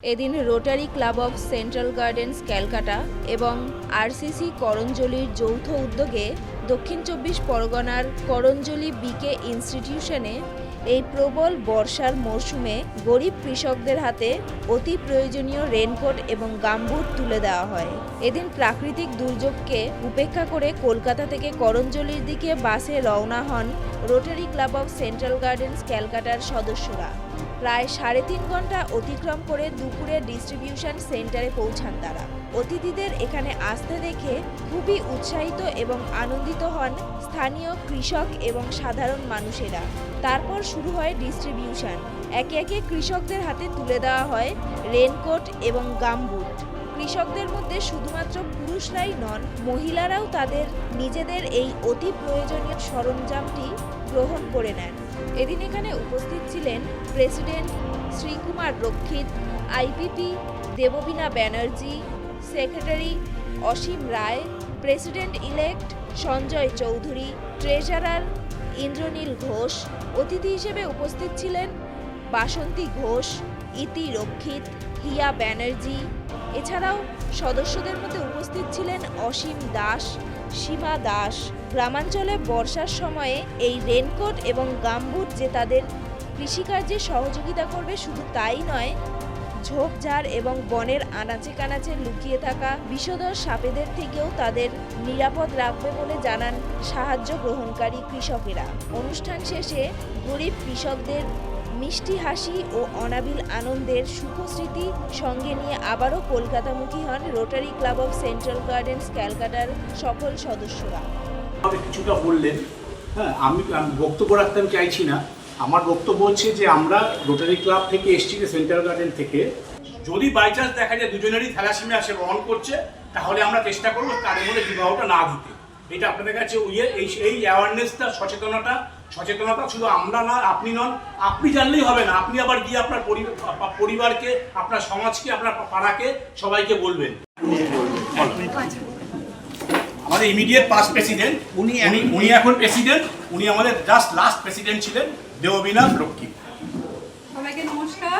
এদিন rotary Club of Central gardens Calcutta এবং RCC করঞ্জলির যৌথ উদ্যোগে দক্ষিণ চব্বিশ পরগনার করঞ্জলি বিকে ইনস্টিটিউশনে এই প্রবল বর্ষার মরশুমে গরিব কৃষকদের হাতে অতি প্রয়োজনীয় রেনকোট এবং গামবুট তুলে দেওয়া হয়। এদিন প্রাকৃতিক দুর্যোগকে উপেক্ষা করে কলকাতা থেকে করঞ্জলির দিকে বাসে রওনা হন Rotary Club of Central Gardens ক্যালকাটার সদস্যরা। প্রায় 3.5 ঘন্টা অতিক্রম করে দুপুরে ডিস্ট্রিবিউশন সেন্টারে পৌঁছান তারা। অতিথিদের এখানে আসতে দেখে খুবই উৎসাহিত এবং আনন্দিত হন স্থানীয় কৃষক এবং সাধারণ মানুষেরা। তারপর শুরু হয় ডিস্ট্রিবিউশন। একে একে কৃষকদের হাতে তুলে দেওয়া হয় রেনকোট এবং গামবুট। কৃষকদের মধ্যে শুধুমাত্র পুরুষরাই নন, মহিলারাও তাদের নিজেদের এই অতি প্রয়োজনীয় সরঞ্জামটি গ্রহণ করে নেন। এদিন এখানে উপস্থিত ছিলেন president Srikumar Rakshit, IPP Debabina Banerjee, secretary Asim Roy, president elect Sanjay Chowdhury, treasurer Indranil Ghosh. অতিথি হিসেবে উপস্থিত ছিলেন বাসন্তী ঘোষ, ইতি রক্ষিত, হিয়া ব্যানার্জি। এছাড়াও সদস্যদের মধ্যে উপস্থিত ছিলেন অসীম দাস, সীমা দাস। গ্রামাঞ্চলে বর্ষার সময়ে এই রেনকোট এবং গামবুট যে তাদের কৃষিকার্যে সহযোগিতা করবে শুধু তাই নয়, ঝোপঝাড় এবং বনের আনাচে কানাচে লুকিয়ে থাকা বিষধর সাপেদের থেকেও তাদের নিরাপদ রাখবে বলে জানান সাহায্য গ্রহণকারী কৃষকেরা। অনুষ্ঠান শেষে গরিব কৃষকদের মিষ্টি হাসি ও অনাবিল আনন্দের সুখস্মৃতি সঙ্গে নিয়ে আবারও কলকাতামুখী হন Rotary Club of Central Gardens ক্যালকাটার সকল সদস্যরা। কিছুটা বললেন, হ্যাঁ, আমি বক্তব্য রাখতে আমি চাইছি না। আমার বক্তব্য হচ্ছে যে আমরা রোটারি ক্লাব থেকে এসছি, সেন্ট্রাল গার্ডেন থেকে। যদি বাই চান্স দেখা যায় দুজনেরই থ্যালাসেমিয়া সে গ্রহণ করছে, তাহলে আমরা চেষ্টা করবো তাদের মধ্যে বিবাহটা না দিতে। এটা আপনাদের কাছে এই অ্যাওয়ারনেসটা, সচেতনতা শুধু আমরা না, আপনি নন, আপনি জানলেই হবে না, আপনি আবার গিয়ে আপনার পরিবারকে, আপনার সমাজকে, আপনার পাড়াকে সবাইকে বলবেন। আমাদের ইমিডিয়েট পাস্ট প্রেসিডেন্ট উনি এখন প্রেসিডেন্ট, উনি আমাদের জাস্ট লাস্ট প্রেসিডেন্ট ছিলেন, দেববীনা রক্ষিত। সবাইকে নমস্কার।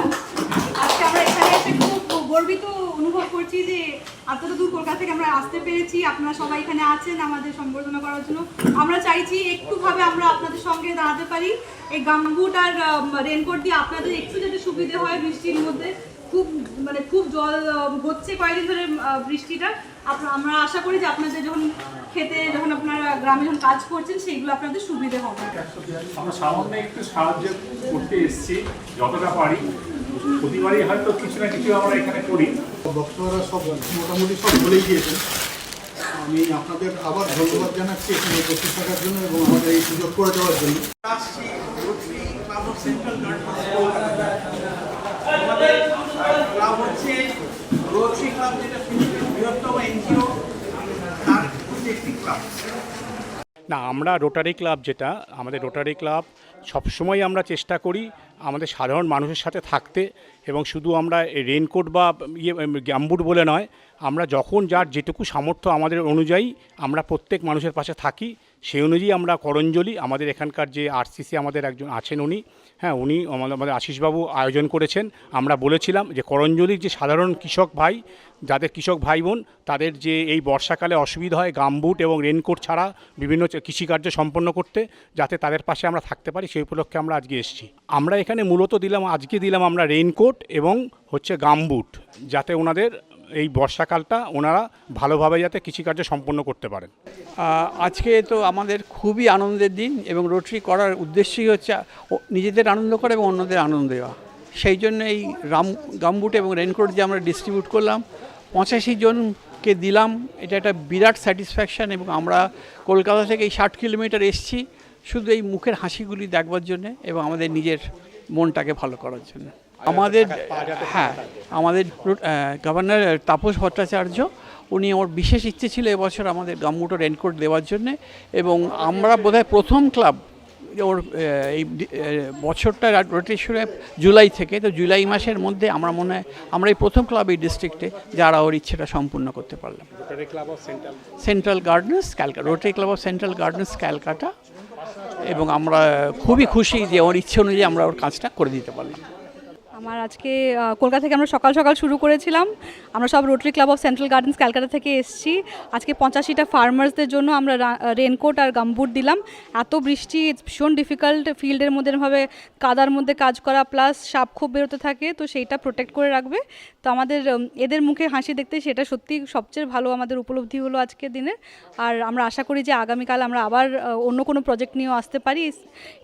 আজকে আমরা এখানে এসে খুব গর্বিত অনুভব করছি যে এতটা দূর কলকাতা থেকে আমরা আসতে পেরেছি। আপনারা সবাই এখানে আছেন আমাদের সম্বর্ধনা করার জন্য। আমরা চাইছি একটুভাবে আমরা আপনাদের সঙ্গে দাঁড়াতে পারি। এই গামবুট আর রেনকোট দিয়ে আপনাদের একটু যাতে সুবিধে হয় বৃষ্টির মধ্যে। খুব জল হচ্ছে কয়েকদিন ধরে বৃষ্টিটা। আমরা আশা করি যে আপনাদের যখন আপনারা গ্রামে যখন কাজ করছেন সেইগুলো আপনাদের সুবিধে হবে। আমরা সামান্য একটু সাহায্য করতে এসেছি যতটা পারি। প্রতিবারই হয়তো কিছু না কিছু আমরা এখানে করি। বক্তারা সব মোটামুটি সব বলেই দিয়েছেন। আমি আপনাদের আবার ধন্যবাদ জানাচ্ছি এখানে উপস্থিত থাকার জন্য এবং আমাদের এই সুযোগ করে দেওয়ার জন্য। রোটারি ক্লাব যেটা বৃহত্তম এনজিও, তার একটি ক্লাব না, আমরা রোটারি ক্লাব যেটা, আমাদের রোটারি ক্লাব সবসময় আমরা চেষ্টা করি আমাদের সাধারণ মানুষের সাথে থাকতে, এবং শুধু আমরা রেনকোট বা গামবুট বলে নয়, আমরা যখন যার যেটুকু সামর্থ্য আমাদের অনুযায়ী আমরা প্রত্যেক মানুষের পাশে থাকি। সেই অনুযায়ী আমরা করঞ্জলি, আমাদের এখানকার যে আরসিসি আমাদের একজন আছেন উনি আমাদের আশিসবাবু আয়োজন করেছেন। আমরা বলেছিলাম যে করঞ্জলির যে সাধারণ কৃষক ভাই, যাদের কৃষক ভাই বোন, তাদের যে এই বর্ষাকালে অসুবিধা হয় গামবুট এবং রেনকোট ছাড়া বিভিন্ন কৃষিকার্য সম্পন্ন করতে, যাতে তাদের পাশে আমরা থাকতে পারি, সেই উপলক্ষে আমরা আজকে এসেছি। আমরা এখানে মূলত আজকে দিলাম আমরা রেনকোট এবং গামবুট, যাতে ওনাদের এই বর্ষাকালটা ওনারা ভালোভাবে যাতে কৃষিকার্য সম্পন্ন করতে পারেন। আজকে তো আমাদের খুবই আনন্দের দিন, এবং রোটারি করার উদ্দেশ্যই হচ্ছে নিজেদের আনন্দ করা এবং অন্যদের আনন্দ দেওয়া। সেই জন্য এই গামবুট এবং রেনকোট যে আমরা ডিস্ট্রিবিউট করলাম, 85 জনকে দিলাম। এটা একটা বিরাট স্যাটিসফ্যাকশান। এবং আমরা কলকাতা থেকে এই 60 কিলোমিটার এসেছি শুধু এই মুখের হাসিগুলি দেখবার জন্যে এবং আমাদের নিজের মনটাকে ভালো করার জন্য। আমাদের গভর্নর তাপস ভট্টাচার্য, উনি ওর বিশেষ ইচ্ছে ছিল এবছর আমাদের গামবুট ও রেনকোট দেওয়ার জন্যে। এবং আমরা বোধহয় প্রথম ক্লাব ওর এই বছরটা রোটারি শুরু জুলাই থেকে, তো জুলাই মাসের মধ্যে আমরা মনে হয় আমরা এই প্রথম ক্লাব এই ডিস্ট্রিক্টে যারা ওর ইচ্ছেটা সম্পূর্ণ করতে পারলাম। Rotary Club of Central gardens Calcutta. এবং আমরা খুবই খুশি যে ওর ইচ্ছে অনুযায়ী আমরা ওর কাজটা করে দিতে পারলাম। আমার আজকে কলকাতা থেকে আমরা সকাল সকাল শুরু করেছিলাম। আমরা সব rotary Club of Central gardens Calcutta থেকে এসেছি। আজকে 85টা ফার্মার্সদের জন্য আমরা রেনকোট আর গামবুট দিলাম। এত বৃষ্টি, ভীষণ ডিফিকাল্ট ফিল্ডের মধ্যে এভাবে কাদার মধ্যে কাজ করা, প্লাস সাপ খুব বেরোতে থাকে, তো সেইটা প্রোটেক্ট করে রাখবে। তো আমাদের এদের মুখে হাসি দেখতে সেটা সত্যি সবচেয়ে ভালো আমাদের উপলব্ধি হলো আজকের দিনে। আর আমরা আশা করি যে আগামীকাল আমরা আবার অন্য কোনো প্রজেক্ট নিয়েও আসতে পারি,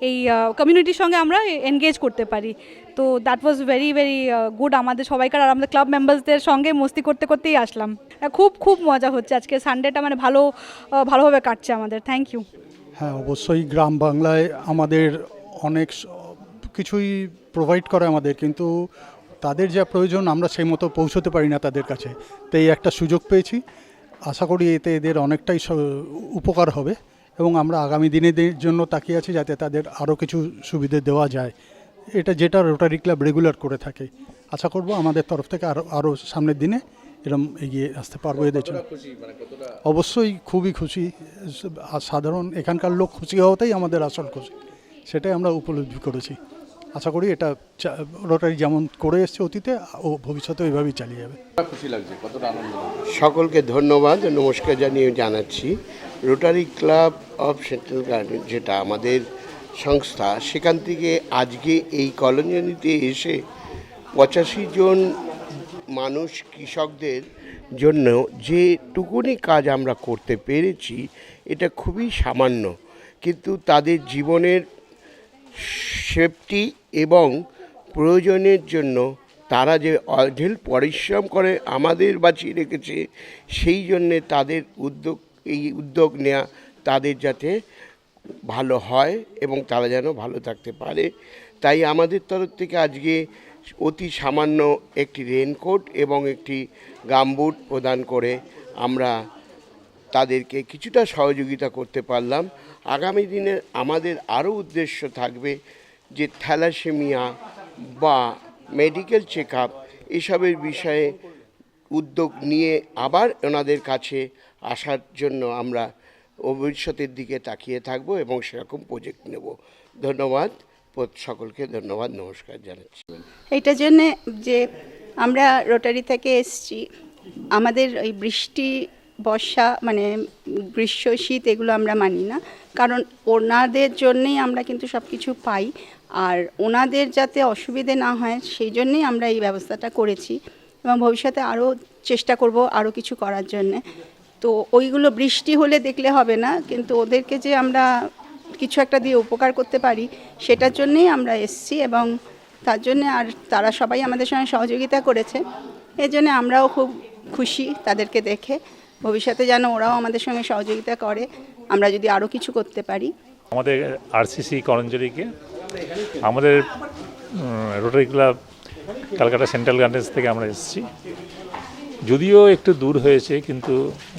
এই কমিউনিটির সঙ্গে আমরা এনগেজ করতে পারি। তো that was very very good আমাদের সবাইকার। আর আমাদের ক্লাব মেম্বার্সদের সঙ্গে মস্তি করতে করতেই আসলাম। খুব খুব মজা হচ্ছে আজকে, সানডেটা মানে ভালোভাবে কাটছে আমাদের। Thank you. হ্যাঁ, অবশ্যই গ্রাম বাংলায় আমাদের অনেক কিছুই প্রোভাইড করে আমাদের, কিন্তু তাদের যা প্রয়োজন আমরা সেই মতো পৌঁছতে পারি না তাদের কাছে। তো এই একটা সুযোগ পেয়েছি, আশা করি এতে এদের অনেকটাই উপকার হবে এবং আমরা আগামী দিনের জন্য তাকিয়ে আছি যাতে তাদের আরও কিছু সুবিধে দেওয়া যায়। এটা যেটা রোটারি ক্লাব রেগুলার করে থাকে। আশা করব আমাদের তরফ থেকে আরও সামনের দিনে এরকম এগিয়ে আসতে পারবো এদের জন্য। অবশ্যই খুবই খুশি। আর সাধারণ এখানকার লোক খুশি হওয়াতেই আমাদের আসল খুশি, সেটাই আমরা উপলব্ধি করেছি। আশা করি এটা রোটারি যেমন করে এসছে অতীতে ও ভবিষ্যতে এইভাবেই চালিয়ে যাবে। খুশি লাগছে, কতটা আনন্দ লাগছে? সকলকে ধন্যবাদ ও নমস্কার জানিয়ে জানাচ্ছি। Rotary Club of central garden যেটা আমাদের সংস্থা, সেখান থেকে আজকে এই কলোনিতে এসে 85 জন মানুষ, কৃষকদের জন্য যেটুকুনি কাজ আমরা করতে পেরেছি এটা খুবই সামান্য, কিন্তু তাদের জীবনের সেফটি এবং প্রয়োজনের জন্য তারা যে অঢেল পরিশ্রম করে আমাদের বাঁচিয়ে রেখেছে, সেই জন্যে তাদের এই উদ্যোগ নেওয়া তাদের যাতে ভালো হয় এবং তারা যেন ভালো থাকতে পারে। তাই আমাদের তরফ থেকে আজকে অতি সামান্য একটি রেনকোট এবং একটি গামবুট প্রদান করে আমরা তাদেরকে কিছুটা সহযোগিতা করতে পারলাম। আগামী দিনে আমাদের আরও উদ্দেশ্য থাকবে যে থ্যালাসেমিয়া বা মেডিকেল চেক আপ এসবের বিষয়ে উদ্যোগ নিয়ে আবার ওনাদের কাছে আসার জন্য আমরা ভবিষ্যতের দিকে তাকিয়ে থাকব এবং সেরকম প্রজেক্ট নেব। ধন্যবাদ সকলকে, ধন্যবাদ, নমস্কার জানাচ্ছি। এইটার জন্যে যে আমরা রোটারি থেকে এসছি, আমাদের ওই বৃষ্টি, বর্ষা মানে গ্রীষ্ম, শীত এগুলো আমরা মানি না, কারণ ওনাদের জন্যেই আমরা কিন্তু সব কিছু পাই। আর ওনাদের যাতে অসুবিধে না হয় সেই জন্যেই আমরা এই ব্যবস্থাটা করেছি এবং ভবিষ্যতে আরও চেষ্টা করব আরও কিছু করার জন্যে। তো ওইগুলো বৃষ্টি হলে দেখলে হবে না, কিন্তু ওদেরকে যে আমরা কিছু একটা দিয়ে উপকার করতে পারি সেটার জন্যেই আমরা এসছি এবং তার জন্যে আর তারা সবাই আমাদের সঙ্গে সহযোগিতা করেছে। এই জন্যে আমরাও খুব খুশি তাদেরকে দেখে। ভবিষ্যতে যেন ওরাও আমাদের সঙ্গে সহযোগিতা করে, আমরা যদি আরও কিছু করতে পারি। আমাদের আরসিসি করঞ্জলিকে আমাদের rotary club Calcutta central gardens থেকে আমরা এসেছি। যদিও একটু দূর হয়েছে কিন্তু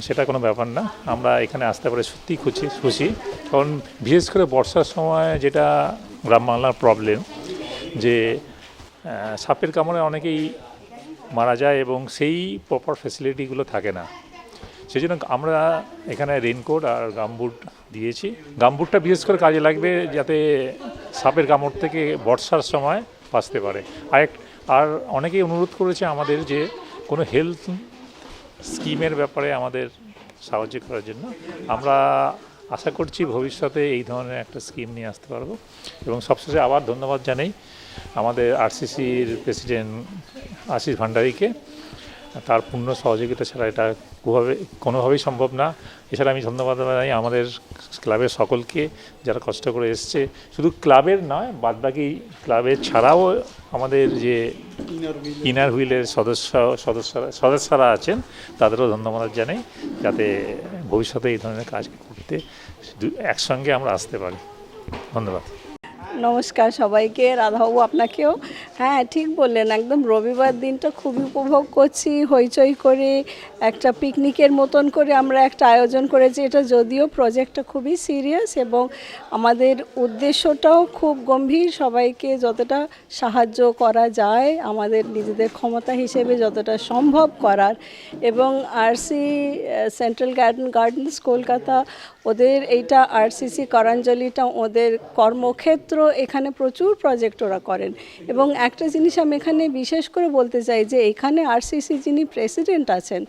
সেটা কোনো ব্যাপার না, আমরা এখানে আসতে পারে সত্যিই খুশি। কারণ বিশেষ করে বর্ষার সময় যেটা গ্রাম বাংলার প্রবলেম, যে সাপের কামড়ে অনেকেই মারা যায় এবং সেই প্রপার ফ্যাসিলিটিগুলো থাকে না। সেই জন্য আমরা এখানে রেনকোট আর গামবুট দিয়েছি। গামবুটটা বিশেষ করে কাজে লাগবে যাতে সাপের কামড় থেকে বর্ষার সময় বাঁচতে পারে। আর অনেকেই অনুরোধ করেছে আমাদের যে কোনো হেলথ স্কিমের ব্যাপারে আমাদের সাহায্য করার জন্য। আমরা আশা করছি ভবিষ্যতে এই ধরনের একটা স্কিম নিয়ে আসতে পারবো। এবং সবশেষে আবার ধন্যবাদ জানাই আমাদের আরসিসির প্রেসিডেন্ট আশিস ভান্ডারীকে। তার পূর্ণ সহযোগিতা ছাড়া এটা কোনোভাবেই সম্ভব না। এছাড়া আমি ধন্যবাদ জানাই আমাদের ক্লাবের সকলকে যারা কষ্ট করে এসছে, শুধু ক্লাবের নয় বাদবাকি ক্লাবের ছাড়াও আমাদের যে ইনার হুইলের সদস্যরা আছেন তাদেরও ধন্যবাদ জানাই, যাতে ভবিষ্যতে এই ধরনের কাজ করতে একসঙ্গে আমরা আসতে পারি। ধন্যবাদ। নমস্কার সবাইকে, রাধাবাবু আপনাকেও। হ্যাঁ, ঠিক বললেন, একদম রবিবার দিনটা খুবই উপভোগ করছি। হইচই করে একটা পিকনিকের মতন করে আমরা একটা আয়োজন করেছি। এটা যদিও প্রজেক্টটা খুবই সিরিয়াস এবং আমাদের উদ্দেশ্যটাও খুব গম্ভীর, সবাইকে যতটা সাহায্য করা যায় আমাদের নিজেদের ক্ষমতা হিসেবে যতটা সম্ভব করার। এবং আরসি সেন্ট্রাল গার্ডেন্স কলকাতা, ওদের এইটা আরসিসি করঞ্জলিটা ওদের কর্মক্ষেত্র, এখানে প্রচুর প্রজেক্ট ওরা করেন এবং একটা জিনিস আমি এখানে বিশেষ করে বলতে চাই যে এখানে আরসিসি যিনি প্রেসিডেন্ট আছেন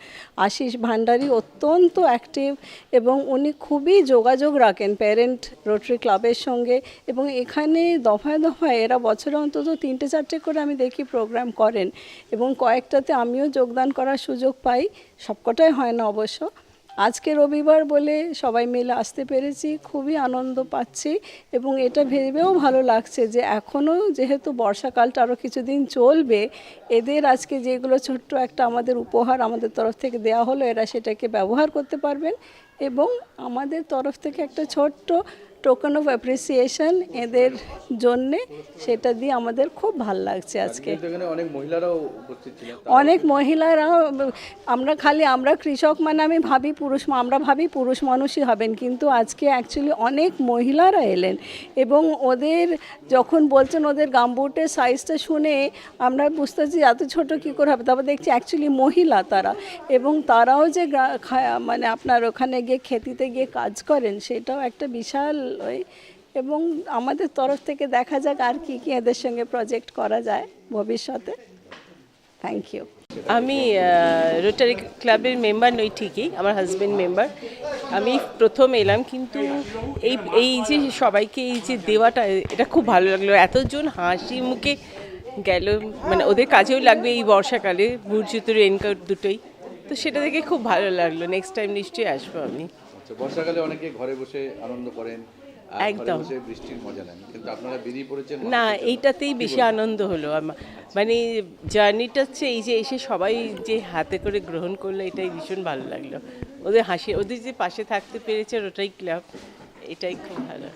আশিস ভান্ডারী অত্যন্ত অ্যাক্টিভ এবং উনি খুবই যোগাযোগ রাখেন প্যারেন্ট রোটারি ক্লাবের সঙ্গে, এবং এখানে দফায় দফায় এরা বছরে অন্তত 3-4টে করে আমি দেখি প্রোগ্রাম করেন, এবং কয়েকটাতে আমিও যোগদান করার সুযোগ পাই, সবকটাই হয় না অবশ্য। আজকে রবিবার বলে সবাই মিলে আসতে পেরেছি, খুবই আনন্দ পাচ্ছি এবং এটা ভেবেও ভালো লাগছে যে এখনও যেহেতু বর্ষাকালটা আরও কিছুদিন চলবে, এদের আজকে যেগুলো ছোট্ট একটা আমাদের উপহার আমাদের তরফ থেকে দেওয়া হলো, এরা সেটাকে ব্যবহার করতে পারবেন এবং আমাদের তরফ থেকে একটা ছোট্ট টোকেন অফ অ্যাপ্রিসিয়েশন এদের জন্যে, সেটা দিয়ে আমাদের খুব ভালো লাগছে আজকে। এখানে অনেক মহিলারাও উপস্থিত ছিলেন। অনেক মহিলারা, আমরা কৃষক মানে আমরা ভাবি পুরুষ মানুষই হবেন, কিন্তু আজকে অ্যাকচুয়ালি অনেক মহিলারা এলেন এবং ওদের যখন বলছেন ওদের গামবুটের সাইজটা শুনে আমরা বুঝতেছি এত ছোট কী করে হবে, তারপর দেখছি অ্যাকচুয়ালি মহিলা তারা, এবং তারাও যে মানে আপনার ওখানে গিয়ে খেতিতে গিয়ে কাজ করেন সেটাও একটা বিশাল এবং আমাদের তরফ থেকে দেখা যাক আর কি কি এদের সঙ্গে প্রজেক্ট করা যায় ভবিষ্যতে। Thank you. আমি রোটারি ক্লাবের মেম্বার নই ঠিকই, আমার হাজব্যান্ড মেম্বার। আমি প্রথম এলাম, কিন্তু এই যে সবাইকে এই যে দেওয়াটা, এটা খুব ভালো লাগলো। এতজন হাসি মুখে গেল, মানে ওদের কাজেও লাগবে এই বর্ষাকালে, বুট জুতো রেনকোট দুটোই, তো সেটা দেখে খুব ভালো লাগলো। নেক্সট টাইম নিশ্চয়ই আসবো আমি। বর্ষাকালে অনেকে ঘরে বসে আনন্দ করেন, একদম বৃষ্টির মজা নেন, কিন্তু আপনারা বেরিয়ে পড়েছেন। না, এইটাতেই বেশি আনন্দ হলো মানে জার্নিটা হচ্ছে এই যে এসে সবাই যে হাতে করে গ্রহণ করলো, এটাই ভীষণ ভালো লাগলো। ওদের হাসি, ওদের যে পাশে থাকতে পেরেছে রোটারি ক্লাব, এটাই খুব ভালো।